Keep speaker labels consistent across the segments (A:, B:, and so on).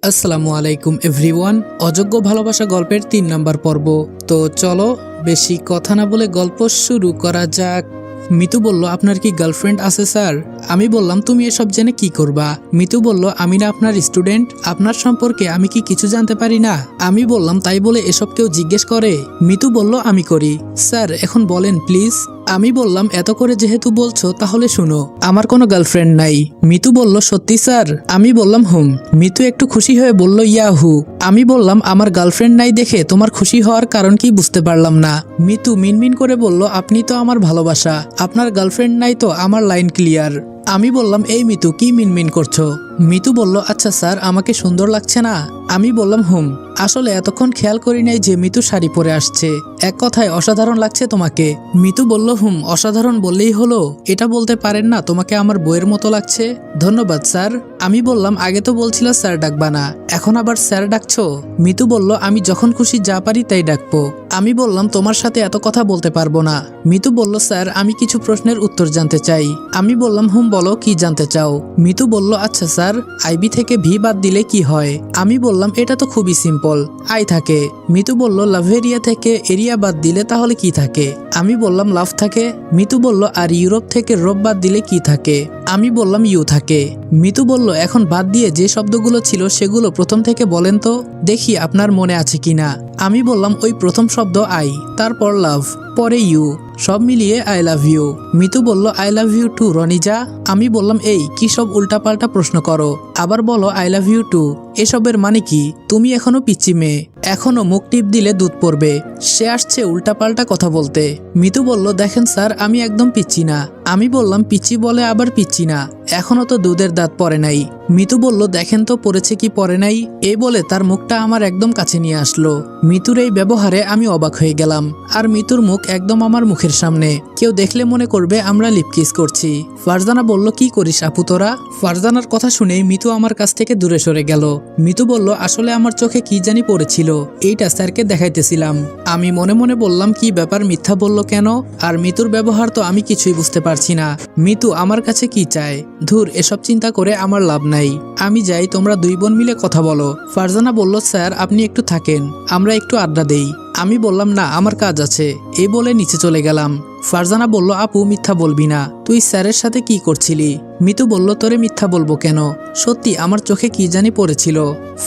A: আসসালামু আলাইকুম এভরিওয়ান। অযোগ্য ভালোবাসা গল্পের ৩ নাম্বার পর্ব। তো চলো বেশি কথা না বলে গল্প শুরু করা যাক। মিতু বলল, আপনার কি গার্লফ্রেন্ড আছে স্যার? আমি বললাম, তুমি এসব জেনে কি করবা? মিতু বলল, আমি না আপনার স্টুডেন্ট, আপনার সম্পর্কে আমি কি কিছু জানতে পারি না? আমি বললাম, তাই বলে এসব কেউ জিজ্ঞেস করে? মিতু বলল, আমি করি। স্যার এখন বলেন প্লিজ। আমি বললাম, এত করে যেহেতু বলছো তাহলে শুনো, আমার কোনো গার্লফ্রেন্ড নাই। মিতু বলল, সত্যি স্যার? আমি বললাম হুম। মিতু একটু খুশি হয়ে বলল, ইয়াহু। আমি বললাম, আমার গার্লফ্রেন্ড নাই দেখে তোমার খুশি হওয়ার কারণ কি বুঝতে পারলাম না। মিতু মিনমিন করে বলল, আপনি তো আমার ভালোবাসা, আপনার গার্লফ্রেন্ড নাই তো আমার লাইন ক্লিয়ার। আমি বললাম, এই মিতু কি মিনমিন করছো? মিতু বলল, আচ্ছা স্যার, আমাকে সুন্দর লাগছে না? আমি বললাম হুম। আসলে এতক্ষণ খেয়াল করি নাই যে মিতু শাড়ি পরে আসছে। এক কথায় অসাধারণ লাগছে তোমাকে। মিতু বলল, হুম, অসাধারণ বললেই হলো? এটা বলতে পারেন না তোমাকে আমার বইয়ের মতো লাগছে? ধন্যবাদ স্যার। আমি বললাম, আগে তো বলছিল স্যার ডাকবা না, এখন আবার স্যার ডাকছো? মিতু বলল, আমি যখন খুশি যা পারি তাই ডাকবো। আমি বললাম, তোমার সাথে এত কথা বলতে পারবো না। মিতু বলল, স্যার আমি কিছু প্রশ্নের উত্তর জানতে চাই। আমি বললাম, হুম বলো, কি জানতে চাও? মিতু বলল, আচ্ছা স্যার, আইবি থেকে ভি বাদ দিলে কি হয়? আমি বললাম, এটা তো খুবই সিম্পল, আই থাকে। মিতু বলল, লাভ এরিয়া থেকে এরিয়া বাদ দিলে তাহলে কি থাকে? আমি বললাম, লাভ থাকে। মিতু বলল, আর ইউরোপ থেকে রোপ বাদ দিলে কি থাকে? আমি বললাম, ইউ থাকে। মিতু বলল, এখন বাদ দিয়ে যে শব্দগুলো ছিল সেগুলো প্রথম থেকে বলেন তো, দেখি আপনার মনে আছে কিনা। আমি বললাম, ওই প্রথম শব্দ আই, তারপর লাভ, পরে ইউ, সব মিলিয়ে আই লাভ ইউ। মিতু বলল, I love you too Ronija. আমি বললাম, এই কি সব উল্টাপাল্টা প্রশ্ন করো? আবার বলো আই লাভ ইউ টু, এসবের মানে কি? তুমি এখনো পিচ্চি মেয়ে, এখনো মুখ টিপ দিলে দুধ পড়বে। সে আসছে উল্টাপাল্টা কথা বলতে। মিতু বলল, দেখেন স্যার, আমি একদম পিচ্চি না। আমি বললাম, পিচ্চি বলে আবার পিচ্চি না, এখনো তো দুধের দাঁত পড়ে নাই। মিতু বলল, দেখেন তো পড়েছে কি পড়ে নাই। এই বলে তার মুখটা আমার একদম কাছে নিয়ে আসলো। মিতুর এই ব্যবহারে আমি অবাক হয়ে গেলাম। আর মিতুর মুখ একদম আমার মুখের সামনে, কেউ দেখলে মনে করবে আমরা লিপকিস করছি। ফারজানা বলল, কি করিস আপু তোরা? ফারজানার কথা শুনে মিতু আমার কাছ থেকে দূরে সরে গেল। মিতু বলল, আসলে আমার চোখে কি জানি পড়েছিল, এইটা স্যারকে দেখাইতেছিলাম। আমি মনে মনে বললাম, কি ব্যাপার, মিথ্যা বললো কেন? আর মিতুর ব্যবহার তো আমি কিছুই বুঝতে পারছি না। মিতু আমার কাছে কি চায়? ধুর, এসব চিন্তা করে আমার লাভ নাই। আমি যাই, তোমরা দুই বোন মিলে কথা বলো। ফারজানা বলল, স্যার আপনি একটু থাকেন, আমরা একটু আড্ডা দেই। আমি বললাম, না, আমার কাজ আছে। এই বলে নিচে চলে গেলাম। ফারজানা বলল, আপু মিথ্যা বলবি না, তুই স্যারের সাথে কি করছিলি? মিতু বলল, তোরে মিথ্যা বলবো কেন, সত্যি আমার চোখে কি জানি পড়েছিল।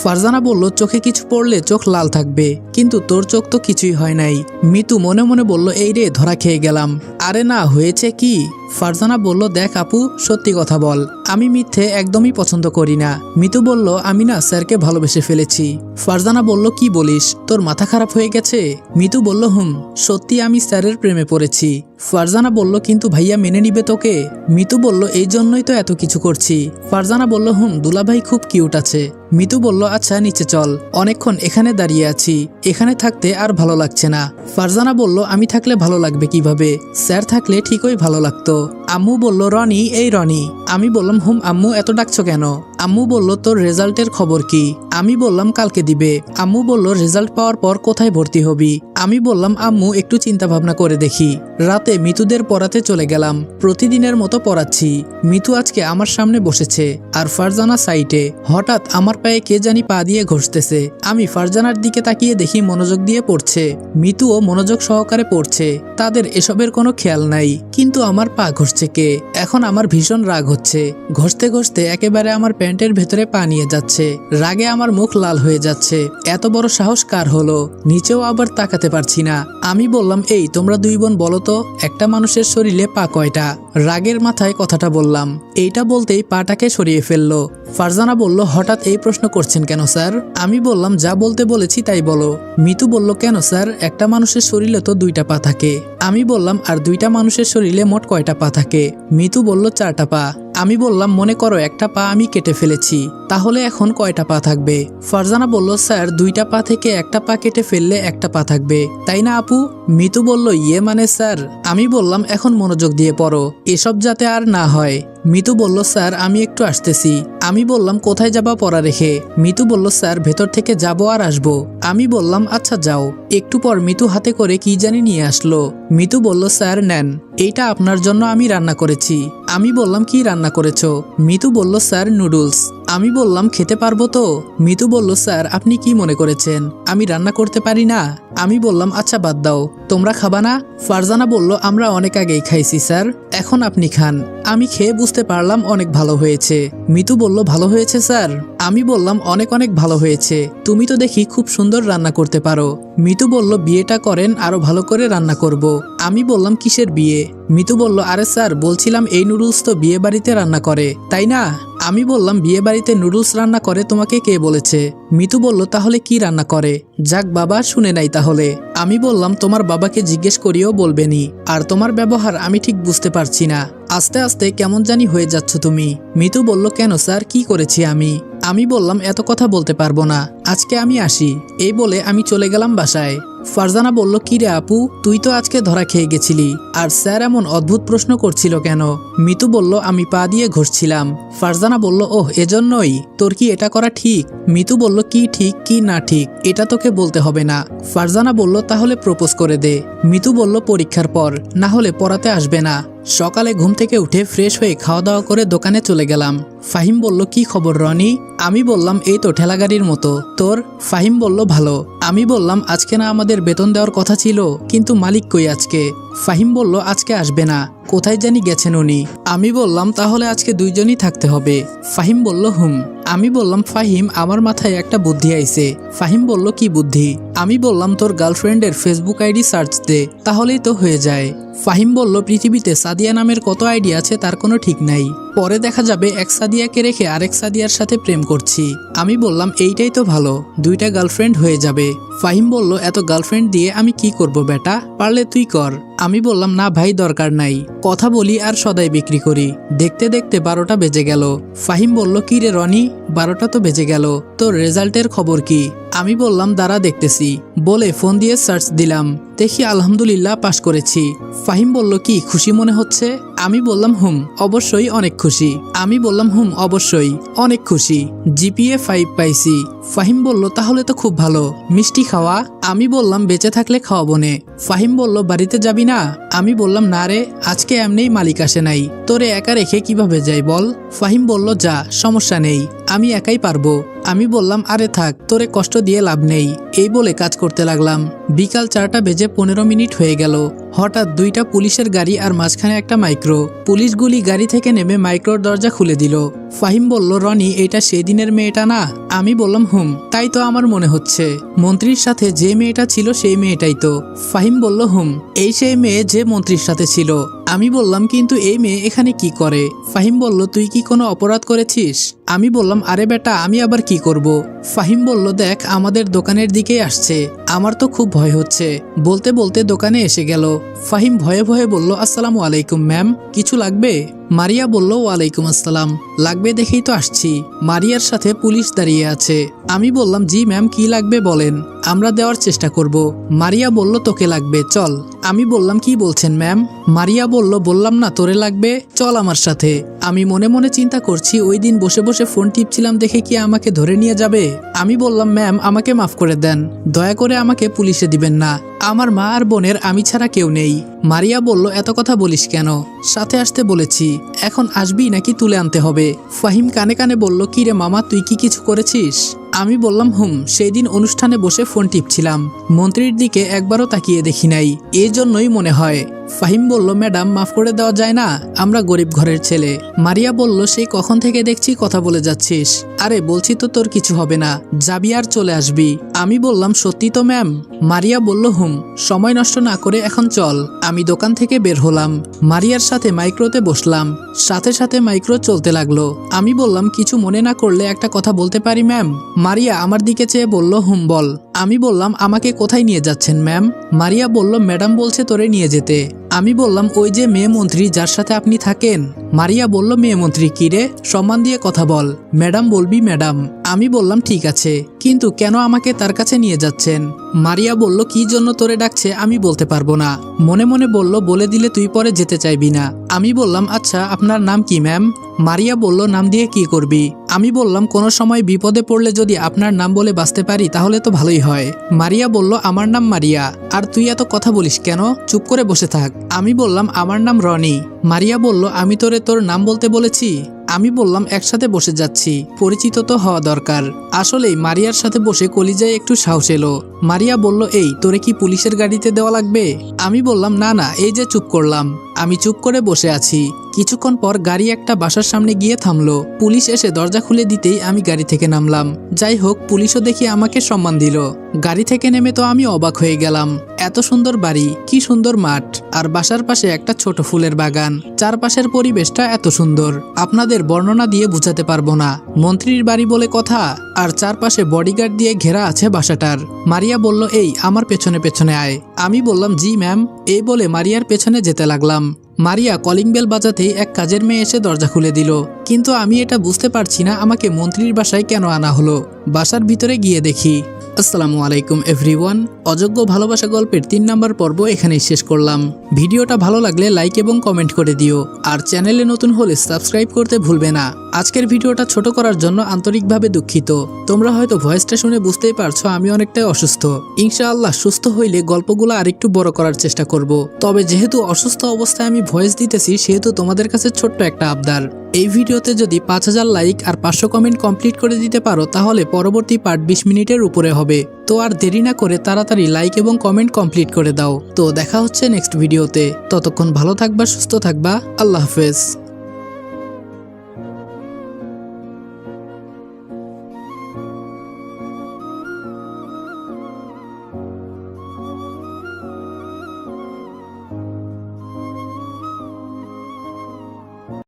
A: ফারজানা বলল, চোখে কিছু পড়লে চোখ লাল থাকবে, কিন্তু তোর চোখ তো কিছুই হয় নাই। মিতু মনে মনে বলল, এই রে, ধরা খেয়ে গেলাম। আরে না, হয়েছে কি? ফারজানা বলল, দেখ আপু, সত্যি কথা বল, আমি মিথ্যে একদমই পছন্দ করি না। মিতু বলল, আমি না স্যারকে ভালোবেসে ফেলেছি। ফারজানা বলল, কি বলিস, তোর মাথা খারাপ হয়ে গেছে? মিতু বলল, হুম, সত্যি আমি স্যারের প্রেমে পড়েছি। ফারজানা বলল, কিন্তু ভাইয়া মেনে নিবে তোকে? মিতু বলল, এই জন্যই তো এত কিছু করছি। ফারজানা বলল, হুম, দুলাভাই খুব কিউট আছে। মিতু বলল, আচ্ছা নিচে চল, অনেকক্ষণ এখানে দাঁড়িয়ে আছি, এখানে থাকতে আর ভালো লাগছে না। ফারজানা বলল, আমি থাকলে ভালো লাগবে কিভাবে? স্যার থাকলে ঠিকই ভালো লাগতো। আম্মু বলল, রনি, এই রনি। আমি বললাম, হুম আম্মু, এত ডাকছো কেন? আম্মু বলল, তোর রেজাল্টের খবর কি? আমি বললাম, কালকে দিবে। আম্মু বলল, রেজাল্ট পাওয়ার পর কোথায় ভর্তি হবি? আমি বললাম, আম্মু একটু চিন্তা ভাবনা করে দেখি। রাতে মিতুদের পড়াতে চলে গেলাম, প্রতিদিনের মতো পড়াচ্ছি। মিতু আজকে আমার সামনে বসেছে, আর ফারজানা সাইটে। হঠাৎ আমার পায়ে কে জানি পা দিয়ে ঘষতেছে। আমি ফারজানার দিকে তাকিয়ে দেখি মনোযোগ দিয়ে পড়ছে, মিতুও মনোযোগ সহকারে পড়ছে, তাদের এসবের কোনো খেয়াল নাই। কিন্তু আমার পা ঘষছে কে? এখন আমার ভীষণ রাগ হচ্ছে। ঘষতে ঘষতে একেবারে আমার প্যান্টের ভেতরে পা নিয়ে যাচ্ছে। রাগে আমার মুখ লাল হয়ে যাচ্ছে। এত বড় সাহস কার হলো? নিচেও আবার তাকাতে পারছি না। আমি বললাম, এই তোমরা দুই বোন বলো তো, একটা মানুষের শরীরে পা কয়টা? রাগের মাথায় কথাটা বললাম। এইটা বলতেই পাটাকে সরিয়ে ফেললো। ফারজানা বলল, হঠাৎ এই প্রশ্ন করছেন কেন স্যার? আমি বললাম, যা বলতে বলেছি তাই বলো। মিতু বলল, কেন স্যার, একটা মানুষের শরীরে তো 2টা পা থাকে। আমি বললাম, আর 2টা মানুষের শরীরে মোট কয়টা পা থাকে? মিতু বলল, 4টা পা। আমি বললাম, মনে করো একটা পা আমি কেটে ফেলেছি, তাহলে এখন কয়টা পা থাকবে? ফারজানা বলল, স্যার 2টা পা থেকে একটা পা কেটে ফেললে একটা পা থাকবে, তাই না আপু? মিতু বলল, ইয়ে মানে স্যার। আমি বললাম, এখন মনোযোগ দিয়ে পড়ো, এসব যাতে আর না হয়। মিতু বলল, স্যার আমি একটু আসতেছি। আমি বললাম, কোথায় যাবা পড়া রেখে? মিতু বলল, স্যার ভেতর থেকে যাবো আর আসবো। আমি বললাম, আচ্ছা যাও। একটু পর মিতু হাতে করে কি জানি নিয়ে আসলো। মিতু বলল, স্যার নেন, এইটা আপনার জন্য আমি রান্না করেছি। আমি বললাম, কি রান্না করেছো? মিতু বলল, স্যার নুডলস। আমি বললাম খেতে পারবো তো। মিতু বলল স্যার আপনি কি মনে করেছেন আমি রান্না করতে পারি না? আমি বললাম আচ্ছা বাদ দাও, তোমরা খাবা না? ফারজানা বলল আমরা অনেক আগেই খাইছি স্যার, এখন আপনি খান। আমি খেয়ে বুঝতে পারলাম অনেক ভালো হয়েছে। মিতু বলল ভালো হয়েছে স্যার? আমি বললাম অনেক অনেক ভালো হয়েছে, তুমি তো দেখি খুব সুন্দর রান্না করতে পারো। মিতু বলল বিয়েটা করেন আরো ভালো করে রান্না করব। আমি বললাম কিসের বিয়ে? মিতু বলল আরে স্যার বলছিলাম এই নুডলস তো বিয়ে বাড়িতে রান্না করে তাই না? আমি বললাম বিয়ে বাড়িতে নুডলস রান্না করে তোমাকে কে বলেছে? মিতু বলল তাহলে কি রান্না করে? যাক বাবা শুনে নাই তাহলে। আমি বললাম তোমার বাবাকে জিজ্ঞেস করিও বলবেনি, আর তোমার ব্যবহার আমি ঠিক বুঝতে পারছি না, আস্তে আস্তে কেমন জানি হয়ে যাচ্ছ তুমি। মিতু বলল কেন স্যার কি করেছি আমি? আমি বললাম এত কথা বলতে পারবো না, আজকে আমি আসি। এই বলে আমি চলে গেলাম বাসায়। ফারজানা বলল কি রে আপু, তুই তো আজকে ধরা খেয়ে গেছিলি, আর স্যার এমন অদ্ভুত প্রশ্ন করছিল কেন? মিতু বলল আমি পা দিয়ে ঘষছিলাম। ফারজানা বলল ওহ এজন্যই, তোর কি এটা করা ঠিক? মিতু বলল কি ঠিক কি না ঠিক এটা তোকে বলতে হবে না। ফারজানা বলল তাহলে প্রপোজ করে দে। মিতু বলল পরীক্ষার পর, না হলে পড়াতে আসবে না। সকালে ঘুম থেকে উঠে ফ্রেশ হয়ে খাওয়া দাওয়া করে দোকানে চলে গেলাম। ফাহিম বলল কি খবর রনি? আমি বললাম এই তো ঠেলাগাড়ির মতো, তোর? ফাহিম বলল ভালো। আমি বললাম আজকে না আমাদের বেতন দেওয়ার কথা ছিল, কিন্তু মালিক কই আজকে? ফাহিম বলল আজকে আসবে না, কোথায় জানি গেছেন উনি। আমি বললাম তাহলে আজকে দুইজনই থাকতে হবে। ফাহিম বলল হুম। আমি বললাম ফাহিম আমার মাথায় একটা বুদ্ধি আইছে। ফাহিম বলল কি বুদ্ধি? আমি বললাম তোর গার্লফ্রেন্ডের ফেসবুক আইডি সার্চ দে, তাহলেই তো হয়ে যায়। ফাহিম বলল পৃথিবীতে সাদিয়া নামের কত আইডি আছে তার কোনো ঠিক নাই, পরে দেখা যাবে এক সাদিয়াকে রেখে আরেক সাদিয়ার সাথে প্রেম করছি। আমি বললাম এইটাই তো ভালো, দুইটা গার্লফ্রেন্ড হয়ে যাবে। ফাহিম বলল এত গার্লফ্রেন্ড দিয়ে আমি কি করব বেটা, পারলে তুই কর। আমি বললাম না ভাই দরকার নাই, কথা বলি আর সদাই বিক্রি করি। দেখতে দেখতে 12টা বেজে গেল। ফাহিম বলল কি রে রনি, 12টা তো বেজে গেল, তোর রেজাল্টের খবর কি? আমি বললাম দাঁড়া দেখতেছি, বলে ফোন দিয়ে সার্চ দিলাম, দেখি আলহামদুলিল্লাহ পাশ করেছি। ফাহিম বলল কি খুশি মনে হচ্ছে? আমি বললাম হুম অবশ্যই অনেক খুশি। আমি বললাম হুম অবশ্যই অনেক খুশি, জিপিএ 5 পাইছি। ফাহিম বলল তাহলে তো খুব ভালো, মিষ্টি খাওয়া? আমি বললাম বেঁচে থাকলে খাওয়াবো নে। ফাহিম বলল বাড়িতে যাবি না? আমি বললাম না রে, আজকে এমনিই মালিক আসে নাই, তোরে একা রেখে কিভাবে যাই বল? ফাহিম বলল যা সমস্যা নেই, আমি একাই পারবো। আমি বললাম আরে থাক, তোরে কষ্ট দিয়ে লাভ নেই। এই বলে কাজ করতে লাগলাম। বিকাল 4টা বেজে 15 মিনিট হয়ে গেল। হঠাৎ 2টা পুলিশের গাড়ি আর মাঝখানে একটা মাইক্রো। পুলিশগুলি গাড়ি থেকে নেমে মাইক্রোর দরজা খুলে দিল। ফাহিম বলল রনি এটা সেই দিনের মেয়েটা না? আমি বললাম হুম তাই তো আমার মনে হচ্ছে, মন্ত্রীর সাথে যে মেয়েটা ছিল সেই মেয়েটাই তো। ফাহিম বলল হুম এই সেই মেয়ে যে মন্ত্রীর সাথে ছিল। আমি বললাম কিন্তু এই মেয়ে এখানে কি করে? ফাহিম বলল তুই কি কোনো অপরাধ করেছিস? আমি বললাম আরে বেটা আমি আবার কি করব? ফাহিম বলল দেখ আমাদের দোকানের দিকেই আসছে, আমার তো খুব ভয় হচ্ছে। বলতে বলতে দোকানে এসে গেল। ফাহিম ভয়ে ভয়ে বলল আসসালামু আলাইকুম ম্যাম, কিছু লাগবে? মারিয়া বলল ওয়ালাইকুম আসসালাম, লাগবে দেখেই তো আসছি। মারিয়ার সাথে পুলিশ দাঁড়িয়ে আছে। আমি বললাম জি ম্যাম কি লাগবে বলেন, আমরা দেওয়ার চেষ্টা করব। মারিয়া বলল তোকে লাগবে চল। আমি বললাম কি বলছেন ম্যাম? মারিয়া বলল বললাম না তোরে লাগবে, চল আমার সাথে। আমি মনে মনে চিন্তা করছি ওই দিন বসে বসে ফোন টিপছিলাম দেখে কি আমাকে ধরে নিয়ে যাবে? আমি বললাম ম্যাম আমাকে মাফ করে দেন, দয়া করে আমাকে পুলিশে দিবেন না, আমার মা আর বোনের আমি ছাড়া কেউ নেই। মারিয়া বলল এত কথা বলিস কেন, সাথে আসতে বলেছি, এখন আসবি নাকি তুলে আনতে হবে? ফাহিম কানে কানে বলল কি রে মামা তুই কি কিছু করেছিস? আমি বললাম হুম সেই দিন অনুষ্ঠানে বসে ফোন টিপছিলাম, মন্ত্রীর দিকে একবারও তাকিয়ে দেখি নাই, এই জন্যই মনে হয়। ফাহিম বলল ম্যাডাম মাফ করে দেওয়া যায় না, আমরা গরিব ঘরের ছেলে। মারিয়া বলল সেই কখন থেকে দেখছি কথা বলে যাচ্ছিস, আরে বলছি তো তোর কিছু হবে না, যাবি আর চলে আসবি। আমি বললাম সত্যি তো ম্যাম? মারিয়া বলল হুম, সময় নষ্ট না করে এখন চল। আমি দোকান থেকে বের হলাম, মারিয়ার সাথে মাইক্রোতে বসলাম, সাথে সাথে মাইক্রো চলতে লাগলো। আমি বললাম কিছু মনে না করলে একটা কথা বলতে পারি ম্যাম? মারিয়া আমার দিকে চেয়ে বলল হুম বল। আমি বললাম আমাকে কোথায় নিয়ে যাচ্ছেন ম্যাম? মারিয়া বলল ম্যাডাম বলছে তোরে নিয়ে যেতে। আমি বললাম ওই যে মেয়ে মন্ত্রী যার সাথে আপনি থাকেন। মারিয়া বলল মেয়ে মন্ত্রী কি রে, সম্মান দিয়ে কথা বল, ম্যাডাম বলবি ম্যাডাম। আমি বললাম ঠিক আছে, কিন্তু কেন আমাকে তার কাছে নিয়ে যাচ্ছেন? মারিয়া বলল কি জন্য তোরে ডাকছে আমি বলতে পারবো না। মনে মনে বলল বলে দিলে তুই পরে যেতে চাইবি না। আমি বললাম আচ্ছা আপনার নাম কি ম্যাম? মারিয়া বলল নাম দিয়ে কি করবি? আমি বললাম কোনো সময় বিপদে পড়লে যদি আপনার নাম বলে বাঁচতে পারি তাহলে তো ভালোই হয়। মারিয়া বলল আমার নাম মারিয়া, আর তুই এত কথা বলিস কেন, চুপ করে বসে থাক। আমি বললাম আমার নাম রনি। মারিয়া বলল আমি তোরে তোর নাম বলতে বলেছি? আমি বললাম একসাথে বসে যাচ্ছি, পরিচিত তো হওয়া দরকার। আসলেই মারিয়ার সাথে বসে কলিজায় একটু সাহস এলো। মারিয়া বলল, এই তোরে কি পুলিশের গাড়িতে দেওয়া লাগবে? আমি বললাম না না, এই যে চুপ করলাম। আমি চুপ করে বসে আছি। কিছুক্ষণ পর গাড়ি একটা বাসার সামনে গিয়ে থামলো। পুলিশ এসে দরজা খুলে দিতেই আমি গাড়ি থেকে নামলাম। যাই হোক, পুলিশও দেখি আমাকে সম্মান দিল। গাড়ি থেকে নেমে তো আমি অবাক হয়ে গেলাম। এত সুন্দর বাড়ি, কি সুন্দর মাঠ, আর বাসার পাশে একটা ছোট ফুলের বাগান। চারপাশের পরিবেশটা এত সুন্দর, আপনাদের বর্ণনা দিয়ে বোঝাতে পারবো না। মন্ত্রীর বাড়ি বলে কথা, আর চারপাশে বডিগার্ড দিয়ে ঘেরা আছে বাসাটার। মারিয়া বলল, এই আমার পেছনে পেছনে আয়। আমি বললাম, জি ম্যাম। এই বলে মারিয়ার পেছনে যেতে লাগলাম। মারিয়া কলিং বেল বাজাতেই এক কাজের মেয়ে এসে দরজা খুলে দিল। কিন্তু আমি এটা বুঝতে পারছি না আমাকে মন্ত্রীর বাসায় কেন আনা হলো। বাসার ভিতরে গিয়ে দেখি। আসসালামু আলাইকুম এভরিওয়ান। অযোগ্য ভালোবাসা গল্পের 3 নম্বর পর্ব এখানেই শেষ করলাম। ভিডিওটা ভালো লাগলে লাইক এবং কমেন্ট করে দিও, আর চ্যানেলে নতুন হলে সাবস্ক্রাইব করতে ভুলবে না। আজকের ভিডিওটা ছোট করার জন্য আন্তরিকভাবে দুঃখিত। তোমরা হয়তো ভয়েসটা শুনে বুঝতেই পারছো আমি অনেকটাই অসুস্থ। ইনশাআল্লাহ সুস্থ হইলে গল্পগুলো আরেকটু বড় করার চেষ্টা করব। তবে যেহেতু অসুস্থ অবস্থায় আমি ভয়েস দিতেছি, সেহেতু তোমাদের কাছে ছোট্ট একটা আবদার। এই ভিডিওতে যদি 5000 লাইক আর 500 কমেন্ট কমপ্লিট করে দিতে পারো, তাহলে পরবর্তী পার্ট 20 মিনিটের উপরে হবে। তো আর দেরি না করে তাড়াতাড়ি লাইক এবং কমেন্ট কমপ্লিট করে দাও। তো দেখা হচ্ছে নেক্সট ভিডিওতে। ততক্ষণ ভালো থাকবা, সুস্থ থাকবা। আল্লাহ হাফেজ।